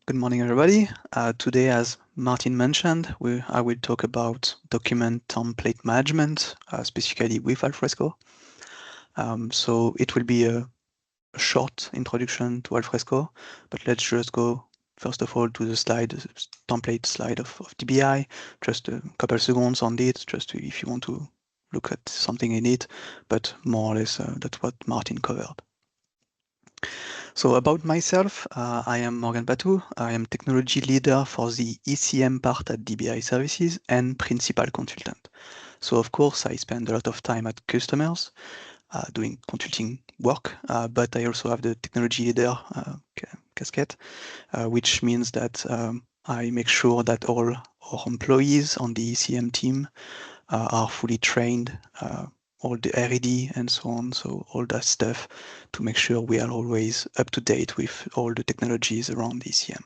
Good morning, everybody. Today, as Martin mentioned, I will talk about document template management, specifically with Alfresco. So it will be a short introduction to Alfresco, but let's just go first of all to the template slide of DBI, just a couple seconds on it, if you want to look at something in it, but more or less that's what Martin covered. So about myself, I am Morgan Patou. I am technology leader for the ECM part at DBI Services and principal consultant. So of course, I spend a lot of time at customers doing consulting work, but I also have the technology leader casquette, which means that I make sure that all our employees on the ECM team are fully trained, all the R&D and so on, so all that stuff to make sure we are always up to date with all the technologies around ECM.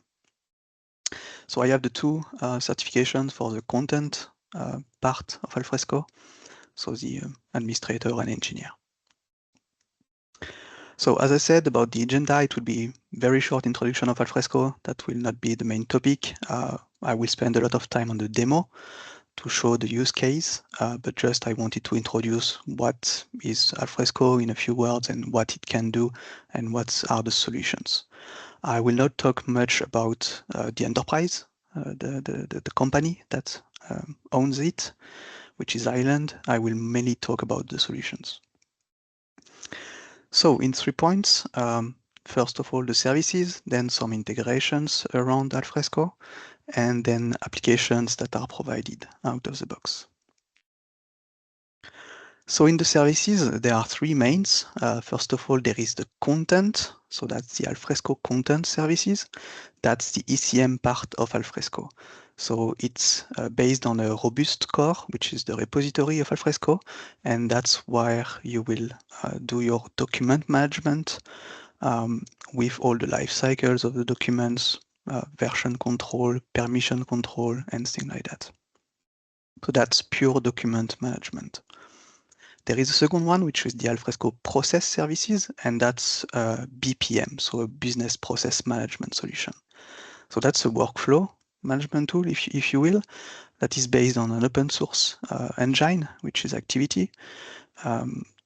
So I have the two certifications for the content part of Alfresco, so the administrator and engineer. So as I said about the agenda, it will be very short introduction of Alfresco. That will not be the main topic. I will spend a lot of time on the demo to show the use case, but just I wanted to introduce what is Alfresco in a few words and what it can do and what are the solutions. I will not talk much about the enterprise, the company that owns it, which is Island. I will mainly talk about the solutions. So in 3 points, first of all, the services, then some integrations around Alfresco, and then applications that are provided out of the box. So in the services, there are 3 mains. First of all, there is the content. So that's the Alfresco content services. That's the ECM part of Alfresco. So it's based on a robust core, which is the repository of Alfresco. And that's where you will do your document management with all the life cycles of the documents, version control, permission control, and things like that. So that's pure document management. There is a second one, which is the Alfresco process services, and that's BPM, so a business process management solution. So that's a workflow management tool, if you will, that is based on an open source engine, which is Activity,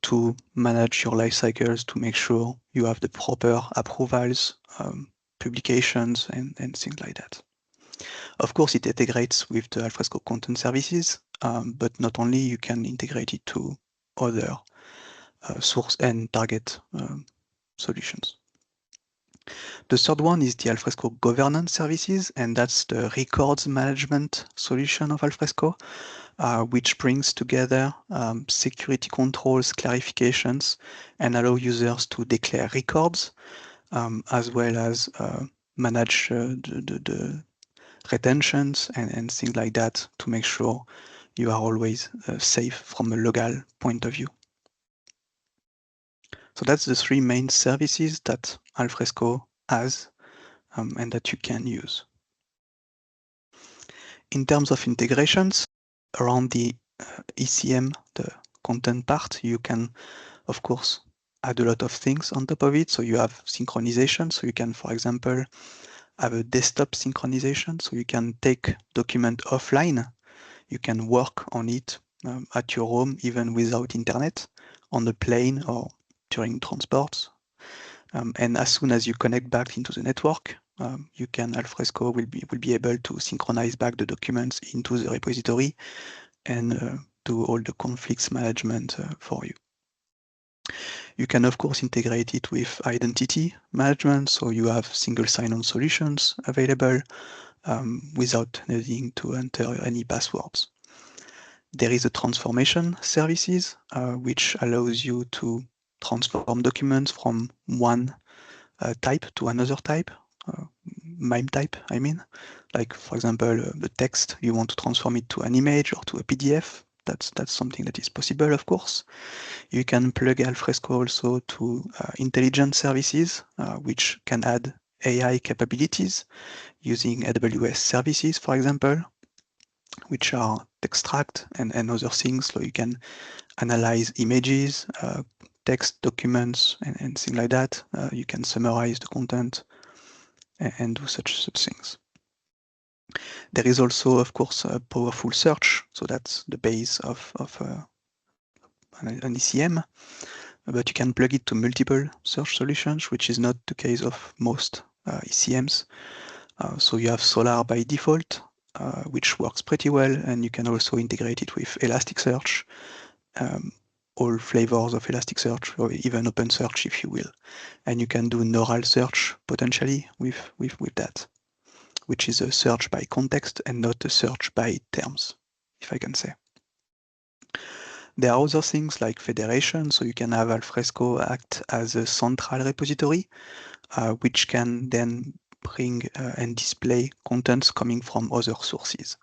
to manage your life cycles, to make sure you have the proper approvals, publications, and things like that. Of course, it integrates with the Alfresco content services, but not only, you can integrate it to other source and target solutions. The third one is the Alfresco governance services, and that's the records management solution of Alfresco, which brings together security controls, clarifications, and allow users to declare records, as well as manage the retentions and things like that to make sure you are always safe from a legal point of view. So that's the 3 main services that Alfresco has and that you can use. In terms of integrations, around the ECM, the content part, you can, of course, add a lot of things on top of it. So you have synchronization. So you can, for example, have a desktop synchronization. So you can take document offline. You can work on it at your home, even without internet, on the plane or during transports. And as soon as you connect back into the network, Alfresco will be able to synchronize back the documents into the repository and do all the conflicts management for you. You can, of course, integrate it with identity management, so you have single sign-on solutions available without needing to enter any passwords. There is a transformation services, which allows you to transform documents from one type to another type, MIME type, I mean. Like, for example, the text, you want to transform it to an image or to a PDF. That's something that is possible, of course. You can plug Alfresco also to intelligence services, which can add AI capabilities using AWS services, for example, which are extract and other things. So you can analyze images, text documents, and things like that. You can summarize the content. and do such things. There is also, of course, a powerful search, so that's the base of an ECM, but you can plug it to multiple search solutions, which is not the case of most ECMs. So you have Solar by default, which works pretty well, and you can also integrate it with Elasticsearch, all flavors of Elasticsearch, or even OpenSearch, if you will. And you can do neural search potentially with that, which is a search by context and not a search by terms, if I can say. There are other things like federation, so you can have Alfresco act as a central repository, which can then bring and display contents coming from other sources.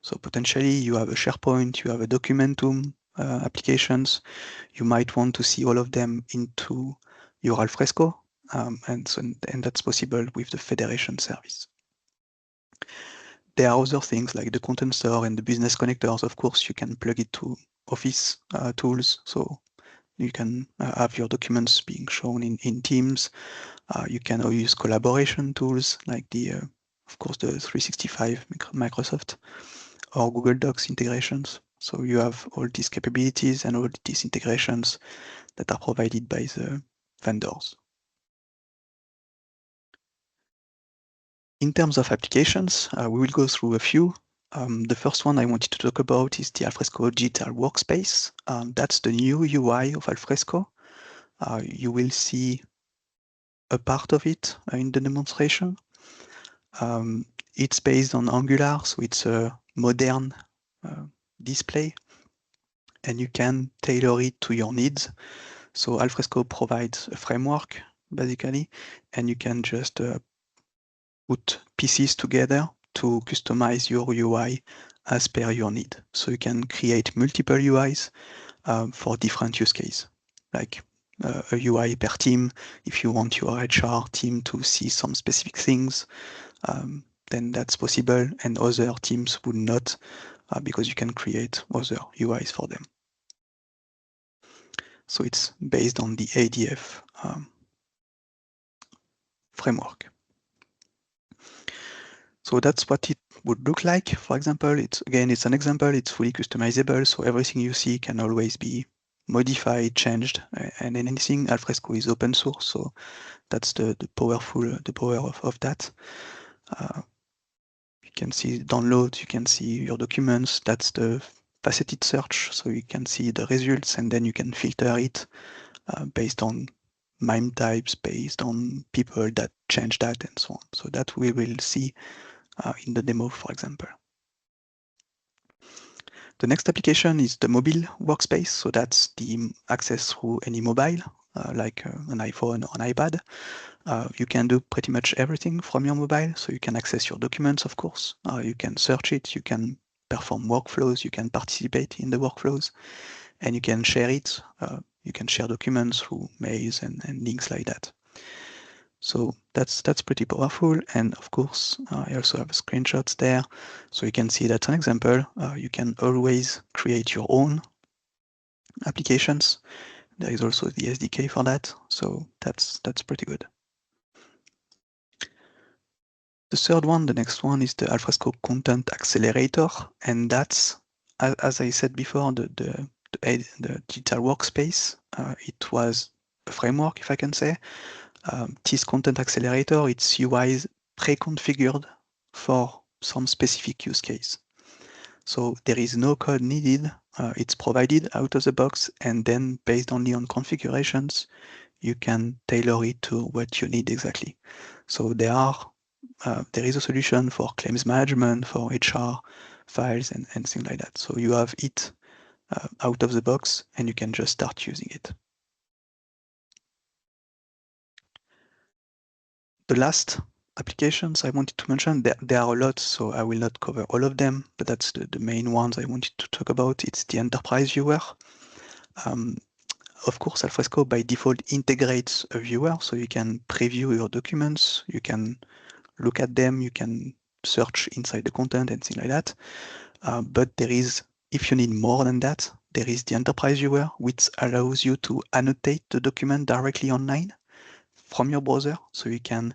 So potentially you have a SharePoint, you have a Documentum applications, you might want to see all of them into your Alfresco, and that's possible with the federation service. There are other things like the content store and the business connectors. Of course, you can plug it to Office tools, so you can have your documents being shown in Teams. You can use collaboration tools like of course, the 365 Microsoft or Google Docs integrations. So you have all these capabilities and all these integrations that are provided by the vendors. In terms of applications, we will go through a few. The first one I wanted to talk about is the Alfresco Digital Workspace. That's the new UI of Alfresco. You will see a part of it in the demonstration. It's based on Angular, so it's a modern display, and you can tailor it to your needs. So Alfresco provides a framework, basically, and you can just put pieces together to customize your UI as per your need. So you can create multiple UIs for different use cases, like a UI per team. If you want your HR team to see some specific things, then that's possible, and other teams would not, because you can create other UIs for them. So it's based on the ADF framework. So that's what it would look like. For example, it's an example, it's fully customizable, so everything you see can always be modified, changed, and anything. Alfresco is open source, so that's the power of that. You can see downloads, you can see your documents, that's the faceted search, so you can see the results, and then you can filter it based on MIME types, based on people that change that, and so on. So that we will see in the demo, for example. The next application is the mobile workspace. So that's the access through any mobile, like an iPhone or an iPad. You can do pretty much everything from your mobile. So you can access your documents, of course. You can search it, you can perform workflows, you can participate in the workflows, and you can share it. You can share documents through mails and links like that. So that's pretty powerful. And of course, I also have screenshots there. So you can see that's an example. You can always create your own applications. There is also the SDK for that. So that's pretty good. The third one, the next one, is the Alfresco Content Accelerator. And that's, as I said before, the digital workspace. It was a framework, if I can say. This Content Accelerator, it's UIs pre-configured for some specific use case. So there is no code needed. It's provided out of the box, and then based only on configurations, you can tailor it to what you need exactly. So there is a solution for claims management, for HR files, and things like that. So you have it out of the box, and you can just start using it. The last applications I wanted to mention, there are a lot, so I will not cover all of them, but that's the main ones I wanted to talk about. It's the enterprise viewer. Of course, Alfresco by default integrates a viewer, so you can preview your documents, you can look at them, you can search inside the content and things like that. But there is, if you need more than that, there is the enterprise viewer, which allows you to annotate the document directly online from your browser, so you can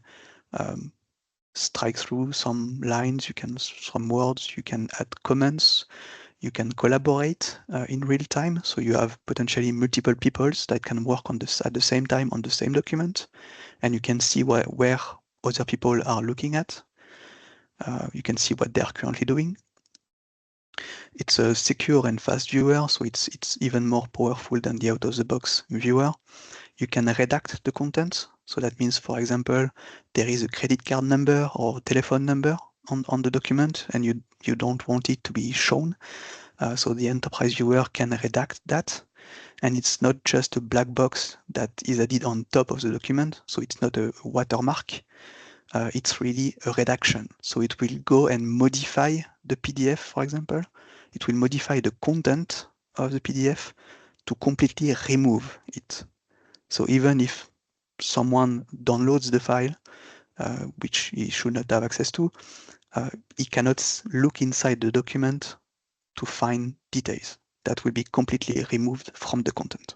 strike through some lines, some words, you can add comments, you can collaborate in real time. So you have potentially multiple people that can work on this at the same time on the same document, and you can see where other people are looking at. You can see what they are currently doing. It's a secure and fast viewer, so it's even more powerful than the out-of-the-box viewer. You can redact the content. So that means, for example, there is a credit card number or telephone number on the document, and you don't want it to be shown. So the enterprise viewer can redact that. And it's not just a black box that is added on top of the document. So it's not a watermark. It's really a redaction. So it will go and modify the PDF, for example. It will modify the content of the PDF to completely remove it. So even if someone downloads the file, which he should not have access to, he cannot look inside the document to find details. That will be completely removed from the content.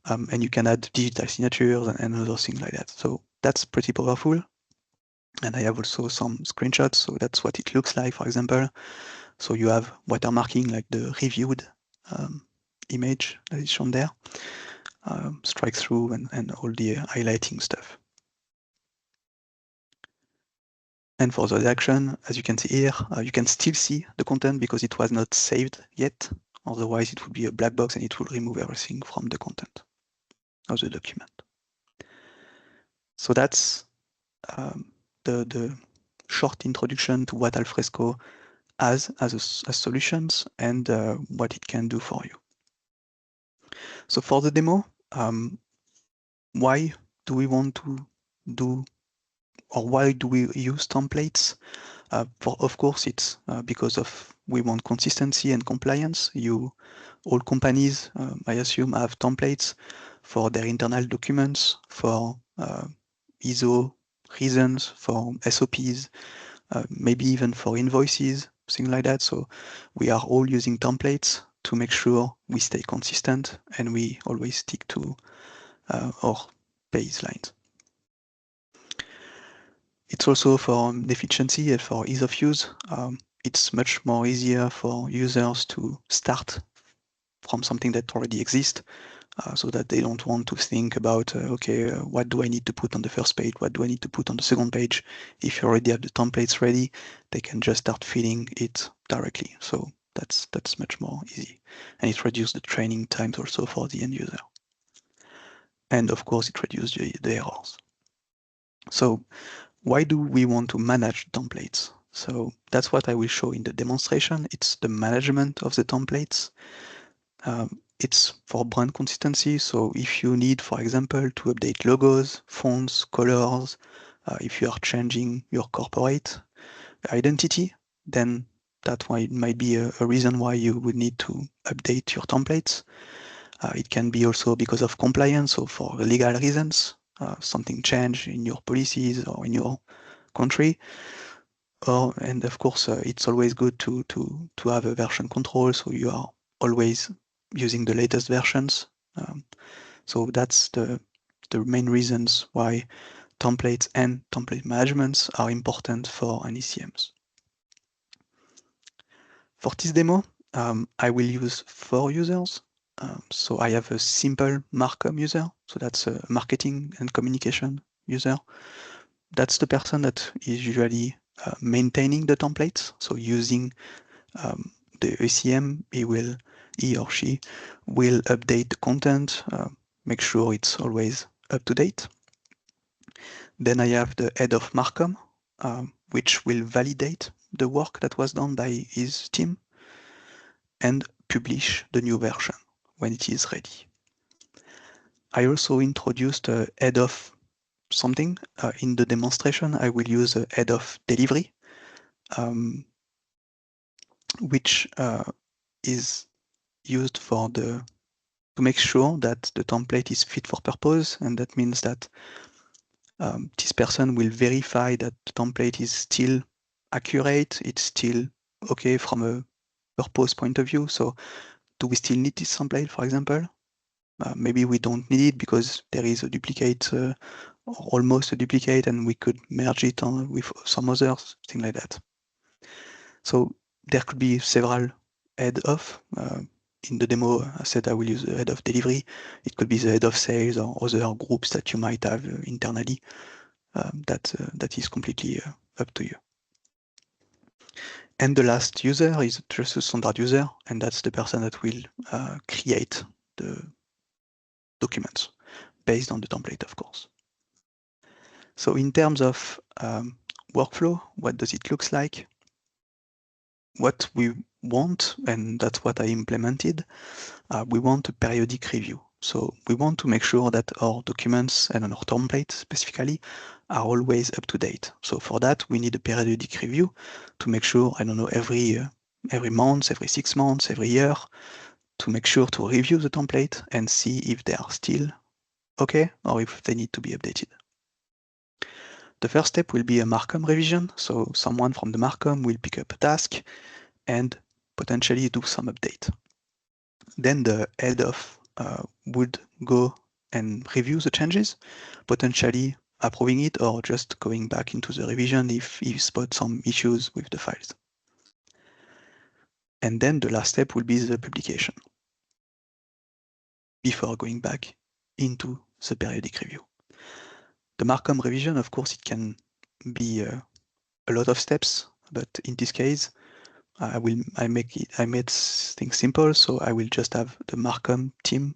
And you can add digital signatures and other things like that. So that's pretty powerful. And I have also some screenshots. So that's what it looks like, for example. So you have watermarking like the reviewed image that is shown there, strike through and all the highlighting stuff. And for the redaction, as you can see here, you can still see the content because it was not saved yet. Otherwise, it would be a black box and it will remove everything from the content of the document. So that's the short introduction to what Alfresco has as solutions and what it can do for you. So for the demo, why do we want to do, or why do we use templates? Of course, it's because we want consistency and compliance. All companies, I assume, have templates for their internal documents, for ISO reasons, for SOPs, maybe even for invoices, things like that. So we are all using templates to make sure we stay consistent and we always stick to our baselines. It's also for efficiency and for ease of use. It's much more easier for users to start from something that already exists, so that they don't want to think about, okay, what do I need to put on the first page? What do I need to put on the second page? If you already have the templates ready, they can just start filling it directly. So that's much more easy. And it reduces the training times also for the end user. And of course, it reduces the errors. So why do we want to manage templates? So that's what I will show in the demonstration. It's the management of the templates. It's for brand consistency. So if you need, for example, to update logos, fonts, colors, if you are changing your corporate identity, then that might be a reason why you would need to update your templates. It can be also because of compliance, so for legal reasons, something changed in your policies or in your country. And of course, it's always good to have a version control, so you are always using the latest versions. So that's the main reasons why templates and template managements are important for an ECMs. For this demo, I will use 4 users. So I have a simple Marcom user. So that's a marketing and communication user. That's the person that is usually maintaining the templates. So using the ECM, he or she will update the content, make sure it's always up to date. Then I have the head of Marcom, which will validate the work that was done by his team and publish the new version when it is ready. I also introduced a head of something. In the demonstration, I will use a head of delivery, which is used to make sure that the template is fit for purpose, and that means that this person will verify that the template is still accurate, it's still okay from a purpose point of view. So do we still need this template, for example? Maybe we don't need it because there is a duplicate almost a duplicate, and we could merge it with some others, things like that. So there could be several head of. In the demo, I said I will use the head of delivery. It could be the head of sales or other groups that you might have internally. That is completely up to you. And the last user is just a standard user, and that's the person that will create the documents based on the template, of course. So in terms of workflow, what does it look like? What we want, and that's what I implemented, we want a periodic review. So we want to make sure that our documents and our templates specifically are always up to date. So for that, we need a periodic review to make sure, I don't know, every month, every 6 months, every year, to make sure to review the template and see if they are still okay or if they need to be updated. The first step will be a Marcom revision. So someone from the Marcom will pick up a task and potentially do some update. Then the head of would go and review the changes, potentially approving it or just going back into the revision if he spots some issues with the files. And then the last step will be the publication before going back into the periodic review. The Marcom revision, of course, it can be a lot of steps, but in this case, I made things simple, so I will just have the Marcom team,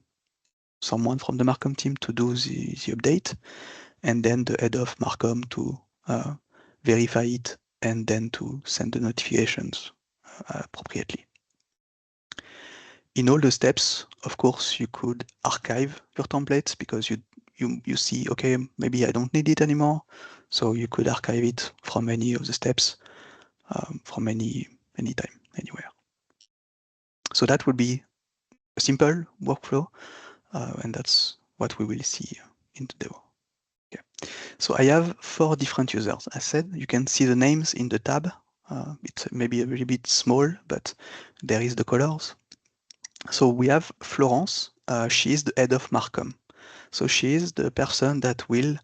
someone from the Marcom team to do the update, and then the head of Marcom to verify it and then to send the notifications appropriately. In all the steps, of course, you could archive your templates because you see, okay, maybe I don't need it anymore. So you could archive it from any of the steps, from any time, anywhere. So that would be a simple workflow, and that's what we will see in the demo. Okay. So I have 4 different users. I said you can see the names in the tab. It's maybe a little bit small, but there is the colors. So we have Florence. She is the head of Marcom. So she is the person that will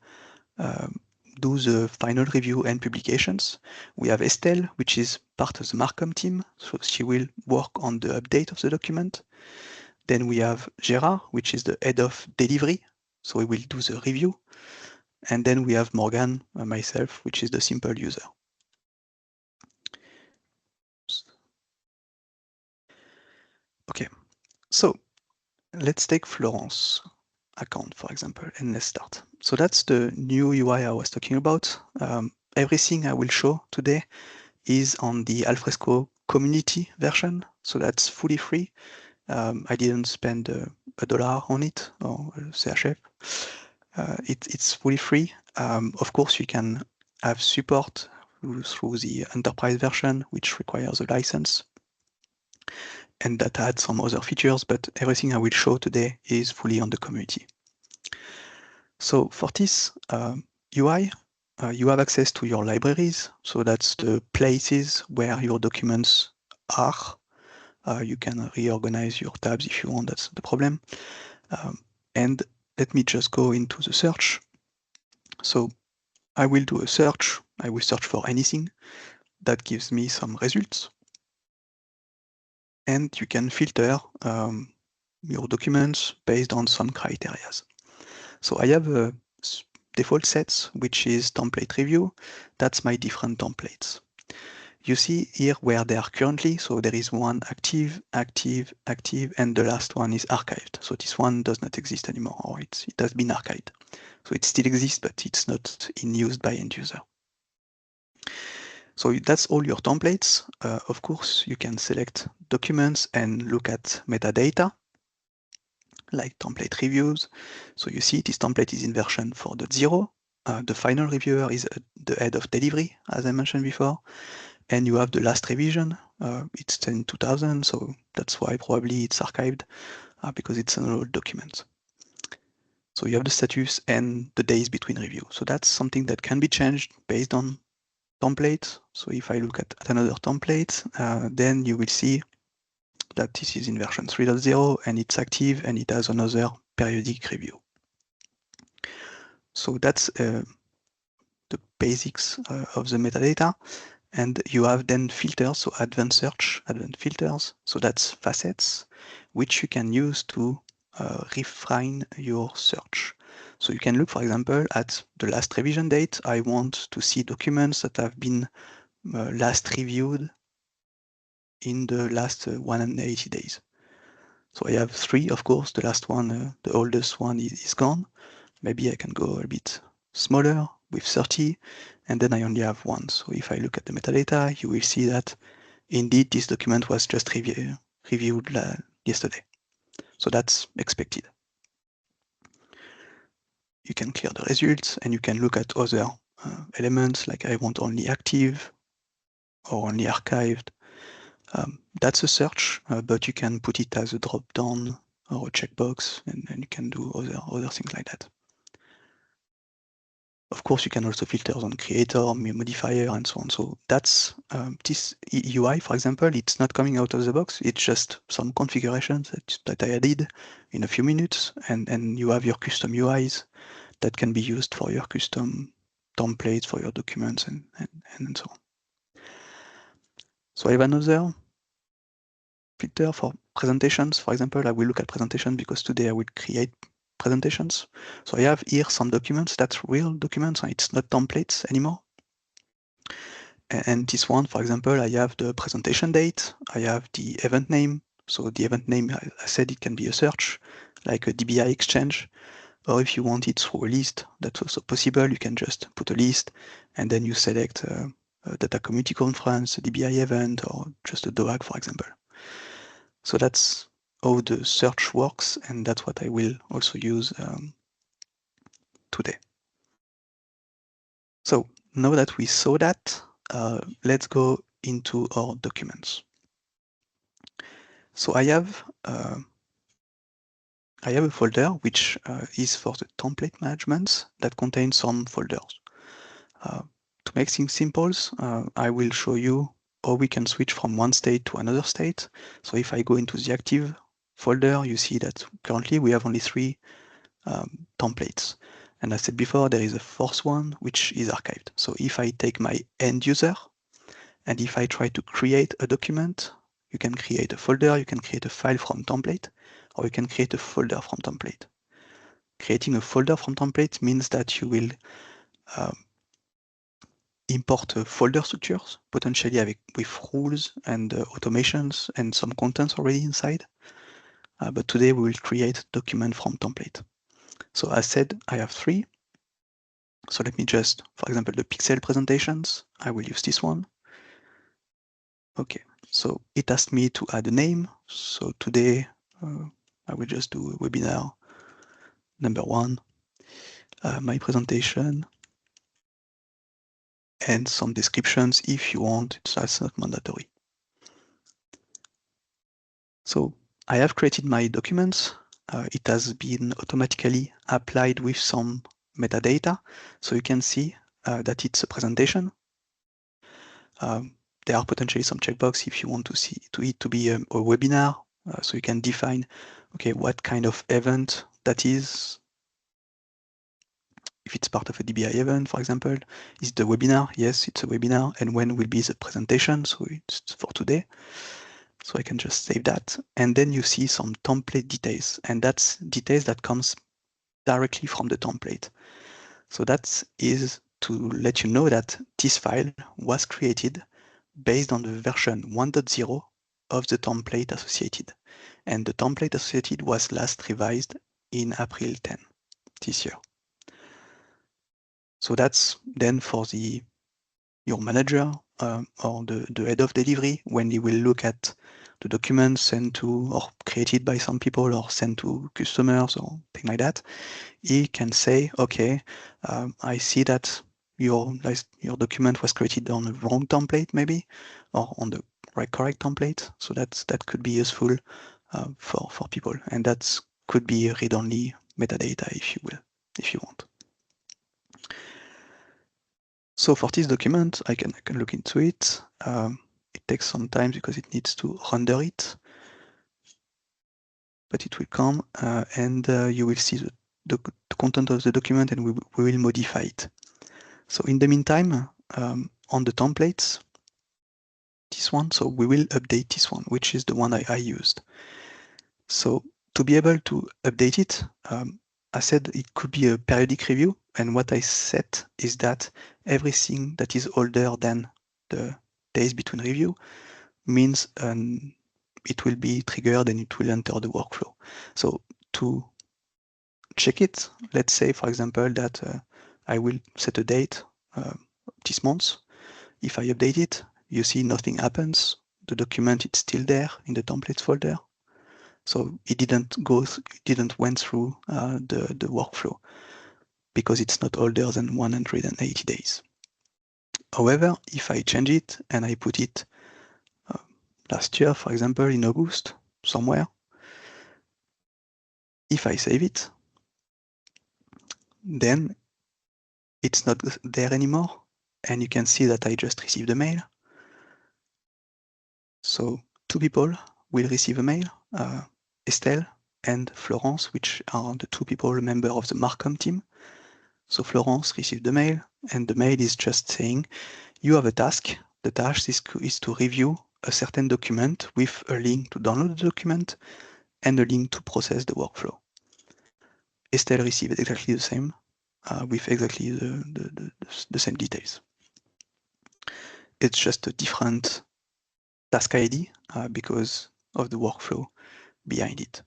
do the final review and publications. We have Estelle, which is part of the Marcom team. So she will work on the update of the document. Then we have Gérard, which is the head of delivery. So he will do the review. And then we have Morgan, myself, which is the simple user. Okay, so let's take Florence account, for example, and let's start. So that's the new UI I was talking about. Everything I will show today is on the Alfresco community version, so that's fully free. I didn't spend $1 on it, or CHF. It's fully free. Of course, you can have support through the enterprise version, which requires a license, and that adds some other features, but everything I will show today is fully on the community. So for this UI, you have access to your libraries. So that's the places where your documents are. You can reorganize your tabs if you want, that's the problem. And let me just go into the search. So I will do a search. I will search for anything. That gives me some results. And you can filter your documents based on some criteria. So I have a default sets, which is template review. That's my different templates. You see here where they are currently. So there is one active, active, active, and the last one is archived. So this one does not exist anymore, or it has been archived. So it still exists, but it's not in use by end user. So that's all your templates. Of course, you can select documents and look at metadata, like template reviews. So you see this template is in version 4.0. The final reviewer is the head of delivery, as I mentioned before. And you have the last revision. It's in 2000, so that's why probably it's archived, because it's an old document. So you have the status and the days between review. So that's something that can be changed based on template. So if I look at another template, then you will see that this is in version 3.0 and it's active and it has another periodic review. So that's the basics of the metadata. And you have then filters, so advanced search, advanced filters. So that's facets, which you can use to refine your search. So you can look, for example, at the last revision date. I want to see documents that have been last reviewed in the last 180 days. So I have 3, of course. The last one, the oldest one is gone. Maybe I can go a bit smaller with 30, and then I only have 1. So if I look at the metadata, you will see that indeed this document was just reviewed yesterday. So that's expected. You can clear the results, and you can look at other elements, like I want only active or only archived. That's a search, but you can put it as a drop-down or a checkbox, and you can do other things like that. Of course, you can also filter on creator, modifier, and so on. So that's this UI, for example, it's not coming out of the box. It's just some configurations that I added in a few minutes, and you have your custom UIs that can be used for your custom templates for your documents and so on. So I have another filter for presentations. For example, I will look at presentations because today I will create presentations. So I have here some documents that's real documents, and it's not templates anymore. And this one, for example, I have the presentation date, I have the event name. So the event name, I said it can be a search, like a DBI exchange, or if you want it through a list, that's also possible. You can just put a list, and then you select a data community conference, a DBI event, or just a DOAG, for example. So that's how the search works, and that's what I will also use today. So now that we saw that, let's go into our documents. So I have a folder which is for the template management that contains some folders. To make things simple, I will show you how we can switch from one state to another state. So if I go into the active folder, you see that currently we have only 3 templates. And as I said before, there is a 4th one, which is archived. So if I take my end user, and if I try to create a document, you can create a folder, you can create a file from template, or you can create a folder from template. Creating a folder from template means that you will import folder structures, potentially with rules and automations and some contents already inside. But today we will create document from template. So as said, I have 3. So let me just, for example, the pixel presentations, I will use this one. Okay, so it asked me to add a name. So today I will just do webinar number 1, my presentation, and some descriptions if you want. That's not mandatory. So I have created my documents. It has been automatically applied with some metadata. So you can see that it's a presentation. There are potentially some checkbox if you want it to be a webinar. So you can define, okay, what kind of event that is. If it's part of a DBI event, for example, is it a webinar? Yes, it's a webinar. And when will be the presentation? So it's for today. So I can just save that. And then you see some template details. And that's details that comes directly from the template. So that is to let you know that this file was created based on the version 1.0 of the template associated. And the template associated was last revised in April 10 this year. So that's then for your manager or the head of delivery when he will look at the documents sent to or created by some people or sent to customers or things like that. He can say, okay, I see that your document was created on the wrong template maybe, or on the correct template. So that could be useful for people, and that could be read-only metadata if you want. So for this document, I can look into it. It takes some time because it needs to render it, but it will come, and you will see the the content of the document and we will modify it. So in the meantime, on the templates, this one, so we will update this one, which is the one I used. So to be able to update it, I said it could be a periodic review, and what I set is that everything that is older than the days between review means it will be triggered and it will enter the workflow. So to check it, let's say, for example, that I will set a date this month. If I update it, you see nothing happens. The document is still there in the templates folder. So it didn't went through the workflow because it's not older than 180 days. However, if I change it and I put it last year, for example, in August, somewhere, if I save it, then it's not there anymore. And you can see that I just received a mail. So 2 people will receive a mail, Estelle and Florence, which are the 2 people member of the Markham team. So Florence received the mail, and the mail is just saying, you have a task. The task is to review a certain document with a link to download the document and a link to process the workflow. Estelle received exactly the same, with exactly the same details. It's just a different task ID because of the workflow behind it.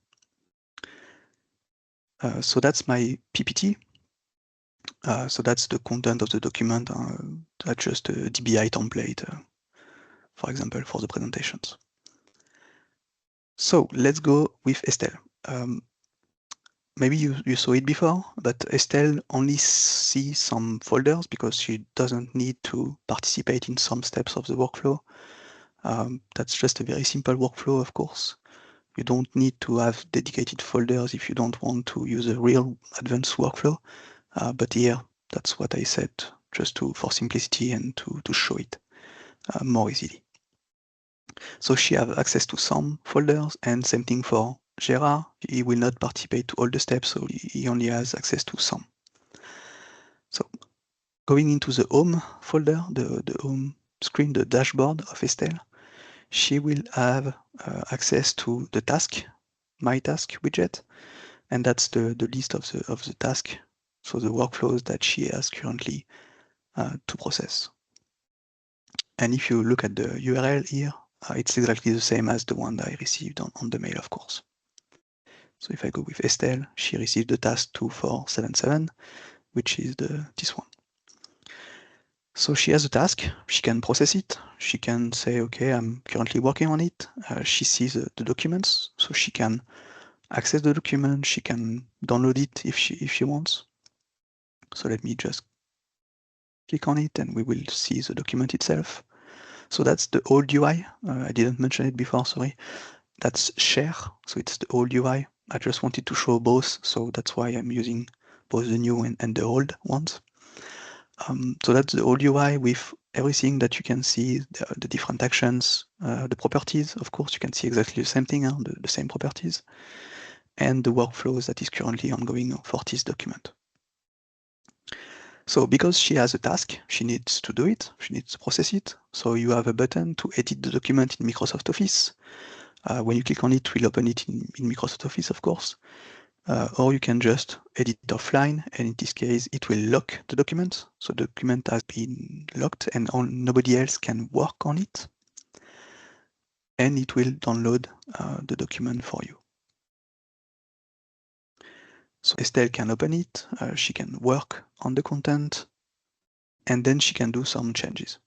So that's my PPT. So that's the content of the document. That's just a DBI template, for example, for the presentations. So let's go with Estelle. Maybe you saw it before, but Estelle only sees some folders because she doesn't need to participate in some steps of the workflow. That's just a very simple workflow, of course. You don't need to have dedicated folders if you don't want to use a real advanced workflow. But here, that's what I said, just for simplicity and to show it more easily. So she has access to some folders, and same thing for Gerard. He will not participate to all the steps, so he only has access to some. So going into the home folder, the home screen, the dashboard of Estelle, she will have access to the task, my task widget, and that's the list of the task, so the workflows that she has currently to process. And if you look at the URL here, it's exactly the same as the one that I received on the mail, of course. So if I go with Estelle, she received the task 2477, which is this one. So she has a task, she can process it, she can say, okay, I'm currently working on it. She sees the documents, so she can access the document, she can download it if she wants. So let me just click on it and we will see the document itself. So that's the old UI. I didn't mention it before, sorry. That's share, so it's the old UI. I just wanted to show both, so that's why I'm using both the new and the old ones. So that's the old UI with everything that you can see, the different actions, the properties, of course, you can see exactly the same thing, the same properties, and the workflows that is currently ongoing for this document. So because she has a task, she needs to do it, she needs to process it. So you have a button to edit the document in Microsoft Office. When you click on it, we'll open it in Microsoft Office, of course. Or you can just edit offline, and in this case, it will lock the document. So the document has been locked and nobody else can work on it. And it will download the document for you. So Estelle can open it, she can work on the content, and then she can do some changes.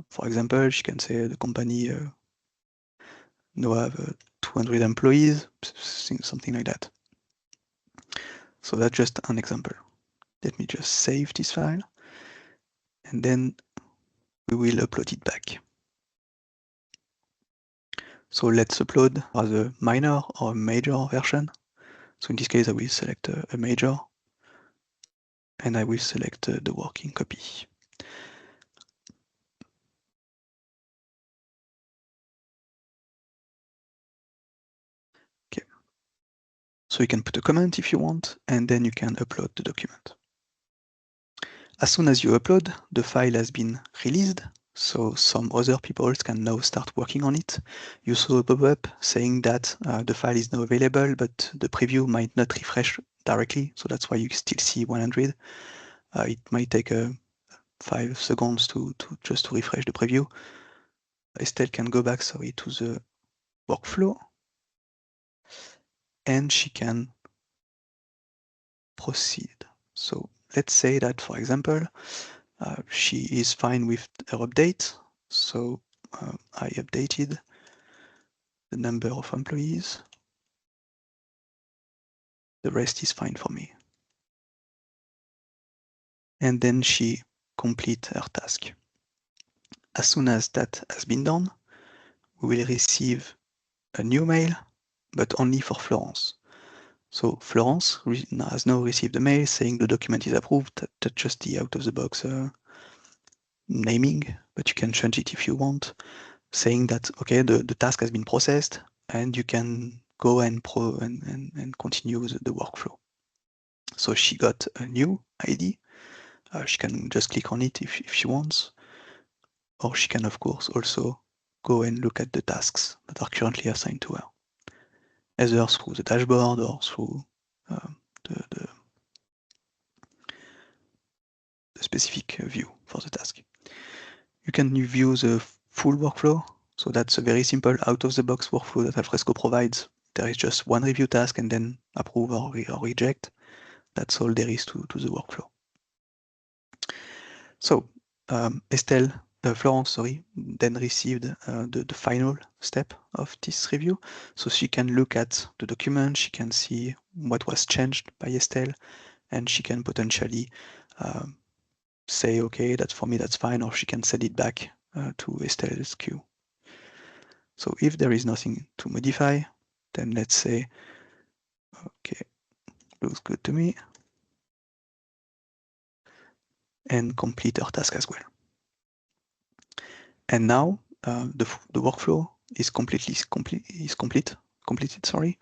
For example, she can say the company now have 200 employees, something like that. So that's just an example. Let me just save this file, and then we will upload it back. So let's upload as a minor or a major version. So in this case, I will select a major, and I will select the working copy. Okay. So you can put a comment if you want, and then you can upload the document. As soon as you upload, the file has been released, so some other people can now start working on it. You saw a pop-up saying that the file is now available, but the preview might not refresh directly, so that's why you still see 100. It might take 5 seconds to just to refresh the preview. Estelle can go back, sorry, to the workflow, and she can proceed. So let's say that, for example, she is fine with her update. So I updated the number of employees. The rest is fine for me. And then she complete her task. As soon as that has been done, we will receive a new mail, but only for Florence. So Florence has now received a mail saying the document is approved. That's just the out-of-the-box naming, but you can change it if you want, saying that, okay, the task has been processed and you can go and continue the workflow. So she got a new ID. She can just click on it if she wants, or she can, of course, also go and look at the tasks that are currently assigned to her, either through the dashboard or through the specific view for the task. You can view the full workflow. So that's a very simple out-of-the-box workflow that Alfresco provides. There is just one review task and then approve or reject. That's all there is to the workflow. So Florence, then received the final step of this review. So she can look at the document, she can see what was changed by Estelle, and she can potentially say, okay, that's for me, that's fine, or she can send it back to Estelle's queue. So if there is nothing to modify, then let's say, okay, looks good to me, and complete our task as well. And now the workflow is completed. Sorry.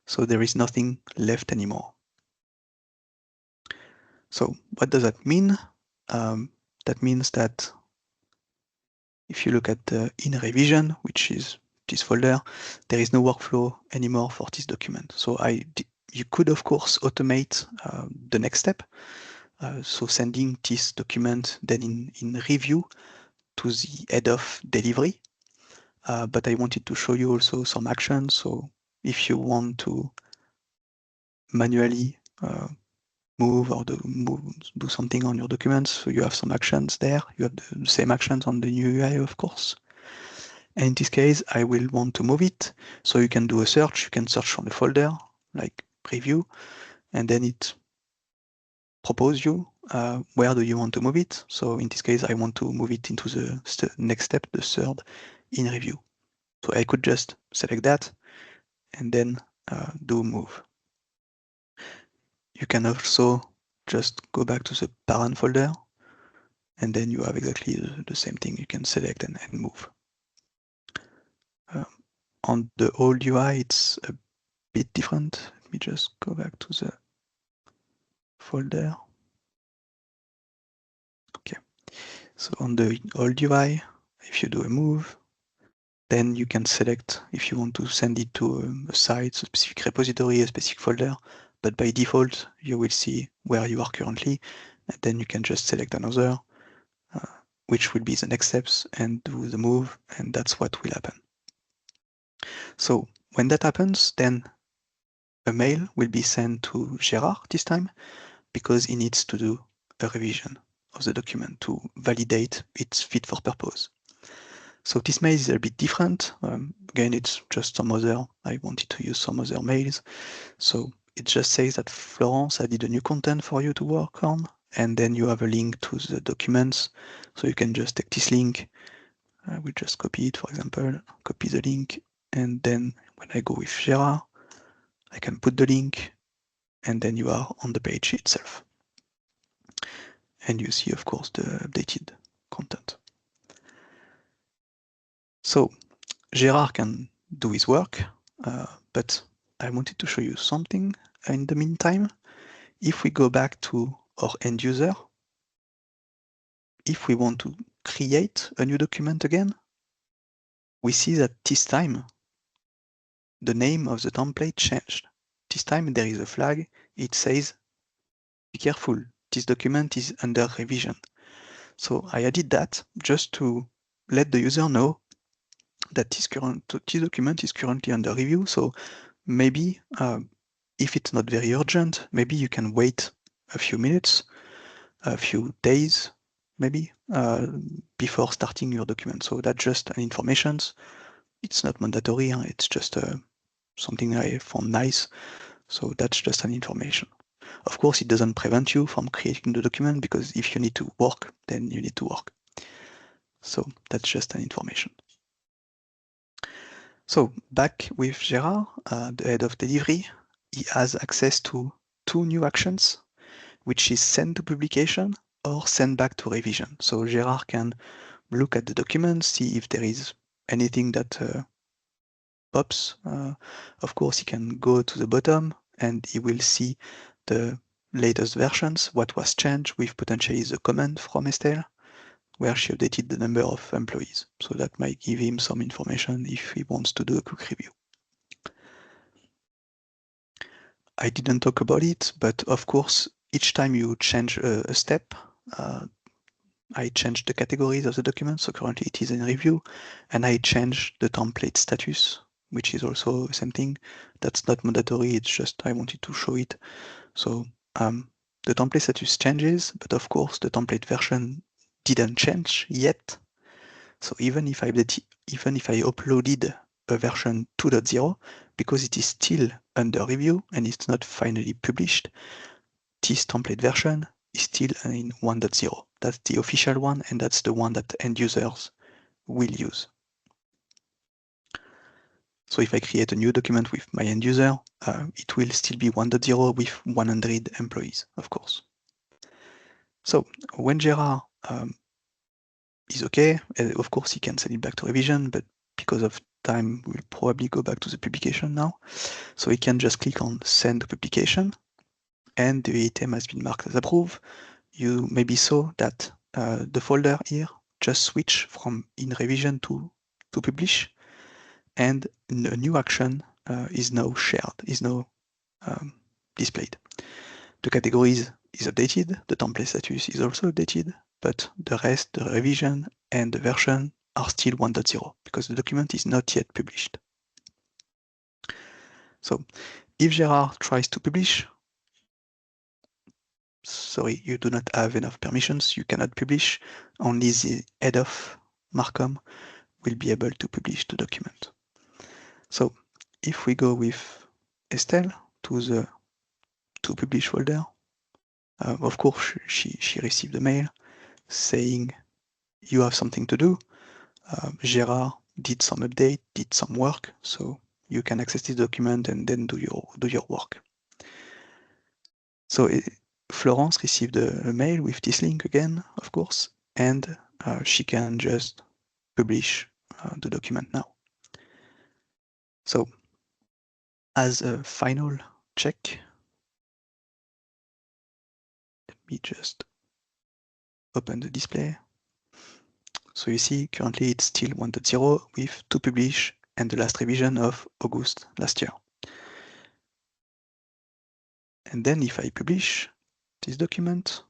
So there is nothing left anymore. So what does that mean? That means that if you look at the in revision, which is this folder, there is no workflow anymore for this document. So you could, of course, automate the next step. So sending this document then in review to the head of delivery. But I wanted to show you also some actions. So if you want to manually move or do something on your documents, so you have some actions there. You have the same actions on the new UI, of course. And in this case, I will want to move it. So you can do a search. You can search on the folder, like preview, and then it propose you where do you want to move it. So in this case, I want to move it into the next step, the third in review. So I could just select that and then do move. You can also just go back to the parent folder, and then you have exactly the same thing. You can select and move. On the old UI, it's a bit different. Let me just go back to the folder. Okay. So on the old UI, if you do a move, then you can select if you want to send it to a site, a specific repository, a specific folder. But by default, you will see where you are currently, and then you can just select another, which will be the next steps, and do the move, and that's what will happen. So when that happens, then a mail will be sent to Gerard this time, because he needs to do a revision of the document to validate its fit for purpose. So this mail is a bit different. Again, it's just I wanted to use some other mails. So it just says that Florence added a new content for you to work on, and then you have a link to the documents. So you can just take this link. I will just copy it, for example, copy the link, and then when I go with Gerard, I can put the link, and then you are on the page itself. And you see, of course, the updated content. So Gerard can do his work, but I wanted to show you something in the meantime. If we go back to our end user, if we want to create a new document again, we see that this time the name of the template changed. This time there is a flag. It says, be careful, this document is under revision. So I added that just to let the user know that this document is currently under review. So maybe if it's not very urgent, maybe you can wait a few minutes, a few days, maybe, before starting your document. So that's just an information. It's not mandatory, it's just something I found nice. So that's just an information. Of course, it doesn't prevent you from creating the document, because if you need to work, then you need to work. So that's just an information. So back with Gérard, the head of delivery, he has access to two new actions, which is send to publication or send back to revision. So Gérard can look at the document, see if there is anything that pops. Of course, he can go to the bottom and he will see the latest versions, what was changed with potentially the comment from Estelle, where she updated the number of employees. So that might give him some information if he wants to do a quick review. I didn't talk about it, but of course, each time you change a step, I change the categories of the document. So currently it is in review, and I change the template status, which is also the same thing. That's not mandatory, it's just I wanted to show it. So the template status changes, but of course the template version didn't change yet. So even if I uploaded a version 2.0, because it is still under review and it's not finally published, this template version is still in 1.0. That's the official one, and that's the one that end users will use. So if I create a new document with my end user, it will still be 1.0 with 100 employees, of course. So when Gérard is okay, of course he can send it back to revision, but because of time, we'll probably go back to the publication now. So he can just click on send to publication, and the item has been marked as approved. You maybe saw that the folder here just switched from in revision to publish, and a new action is now shared, is now displayed. The categories is updated, the template status is also updated, but the rest, the revision and the version are still 1.0 because the document is not yet published. So if Gérard tries to publish, sorry, you do not have enough permissions, you cannot publish. Only the head of Marcom will be able to publish the document. So if we go with Estelle to the to publish folder, of course she received a mail saying you have something to do. Gérard did some update, did some work, so you can access this document and then do your work. So Florence received a mail with this link again, of course, and she can just publish the document now. So as a final check, let me just open the display. So you see currently it's still 1.0 with to publish and the last revision of August last year. And then if I publish this document,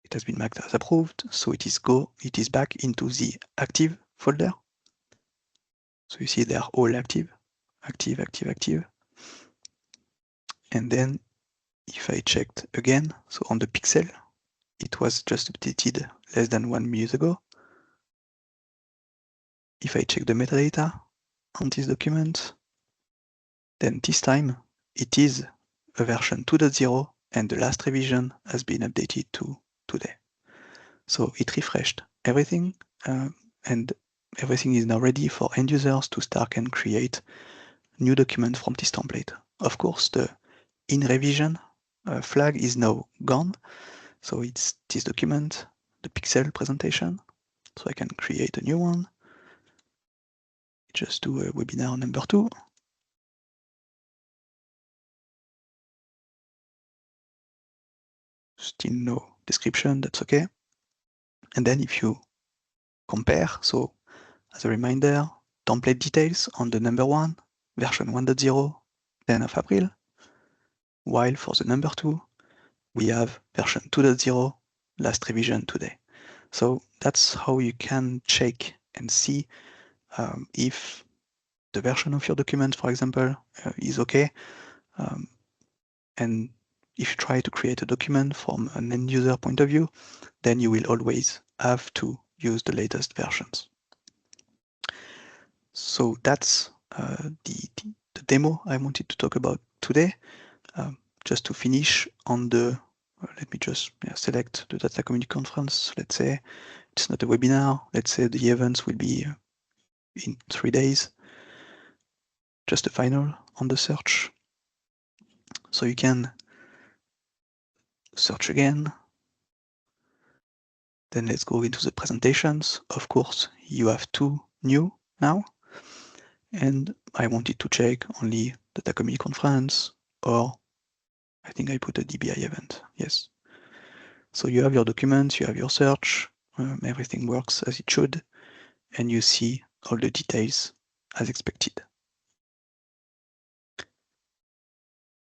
it has been marked as approved, so it is back into the active folder. So you see they are all active, active, active, active. And then if I checked again, so on the pixel, it was just updated less than 1 minute ago. If I check the metadata on this document, then this time it is a version 2.0 and the last revision has been updated to today. So it refreshed everything and everything is now ready for end users to start and create new documents from this template. Of course, the in revision flag is now gone. So it's this document, the pixel presentation. So I can create a new one. Just do a webinar number 2. still no description, that's okay. And then if you compare, so as a reminder, template details on the number 1, version 1.0, 10 of April, while for the number 2, we have version 2.0, last revision today. So that's how you can check and see if the version of your document, for example, is okay. And if you try to create a document from an end user point of view, then you will always have to use the latest versions. So that's the demo I wanted to talk about today. Just to finish on the, let me just select the data community conference. Let's say it's not a webinar. Let's say the events will be in 3 days. Just a final on the search. So you can search again. Then let's go into the presentations. Of course, you have 2 new now. And I wanted to check only the Tacomi conference, or I think I put a DBI event, yes. So you have your documents, you have your search, everything works as it should, and you see all the details as expected.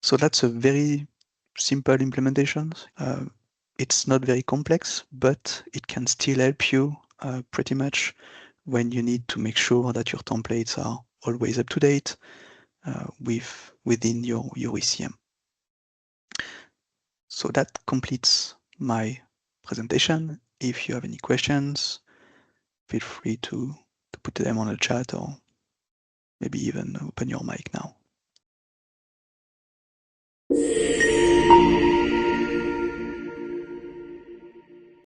So that's a very simple implementation. It's not very complex, but it can still help you pretty much when you need to make sure that your templates are always up to date within your ECM. So that completes my presentation. If you have any questions, feel free to put them on the chat or maybe even open your mic now.